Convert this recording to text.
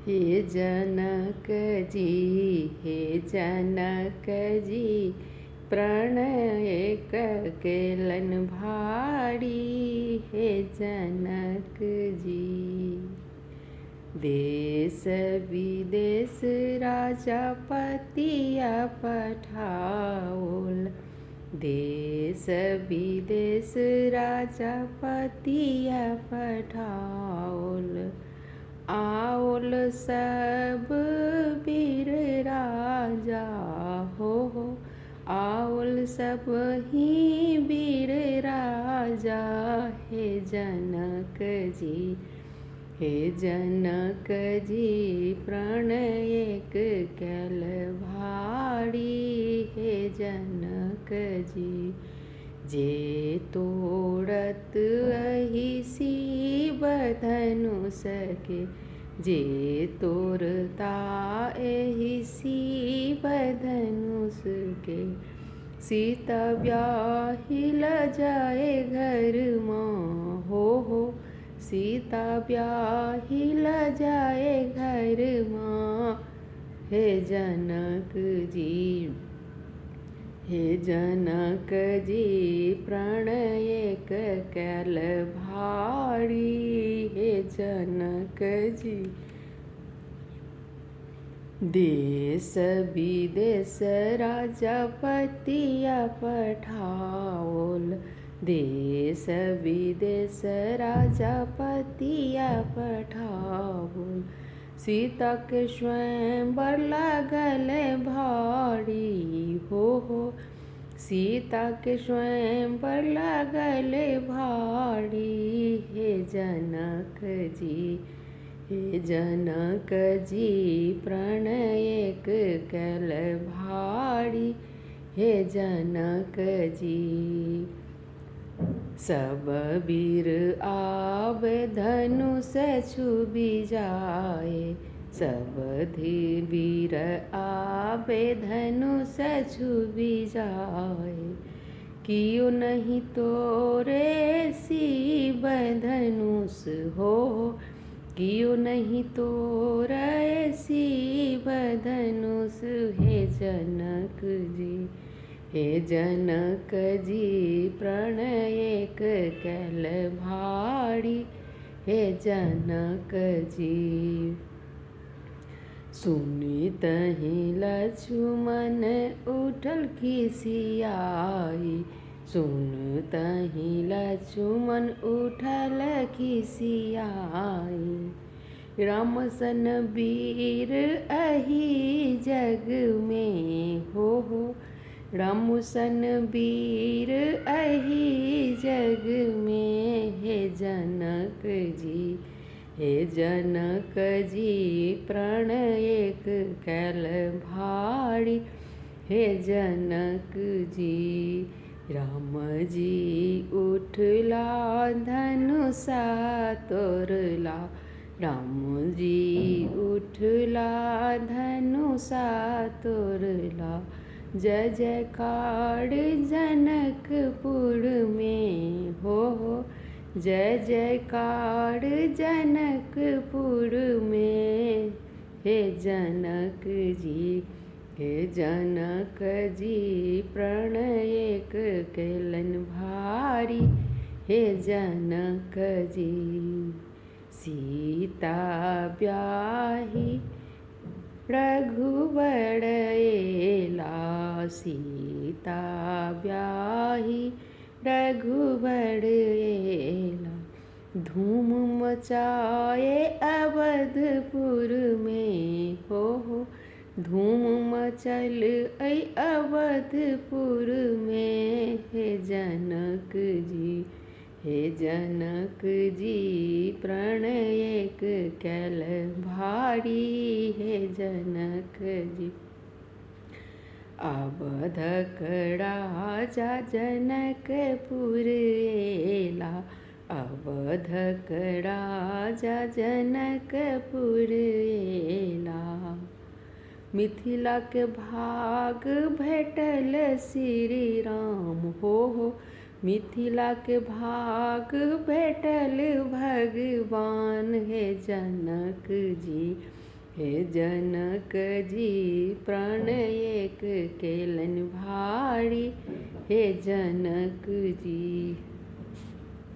हे जनक जी, हे Janak ji, Pranay Kellen भारी। हे जनक जी, देश विदेश राजा पतिया पठाओल। देश विदेश राजा पतिया पठाओल। आओल सब वीर राजा हो, आओल सब ही वीर राजा। हे जनक जी, हे जनक जी, प्रणय केल भारी। हे जनक जी, जे तोड़त अहिसी बधनुष के, जे तोड़ता अहिसी बधनुष के। सीता ब्याहिल जाए घर माँ हो, सीता ब्याहिल जाए घर माँ। हे जनक जी, हे जनक जी, प्रणय केल भारी। हे जनक जी, देश विदेश राजा पतिया पठाओल। देश विदेश राजा पतिया पठाओल। सीता के स्वयंवर लागल भारी हो, सीता के स्वयंवर लागल भारी। हे जनक जी, हे जनक जी, प्रणय केल भारी। हे जनक जी, सब वीर आवे धनुष छुबी जाए। सब वीर आवे धनुष छुबी जाए। कियो नहीं तोरे शिव धनुष हो, कियो नहीं तोरे शिव धनुष। हे जनक जी, हे जनक जी, प्रणय केल भारी। हे जनक जी, सुनितहि लक्ष्मण उठल खिसियाई। सुनतहि लक्ष्मण उठल खिसियाई। राम सन वीर अहि जग में हो, राम सन वीर अहि जग में। हे जनक जी, हे जनक जी, प्रणय केल भारी। हे जनक जी, राम जी उठला धनुषा तोरला। राम जी उठला धनुषा तोरला। जय जयकार जनकपुर में हो, जय जयकार जनकपुर में। हे जनक जी, हे जनक जी, प्रणय केलन भारी। हे जनक जी, सीता ब्याही रघुवर एला। सीता ब्याही रघुवर एला। धूम मचाए अवधपुर में हो, धूम मचल अवधपुर में। हे जनक जी, हे जनक जी, प्रणय केल भारी। हे जनक जी, अवधक राजा जनकपुर एला। अवधक राजा जनकपुर एला। मिथिला के भाग भेटल श्री राम हो, मिथिला के भाग भेटल भगवान। हे जनक जी, हे जनक जी प्रण एक केलन भारी, हे जनक जी।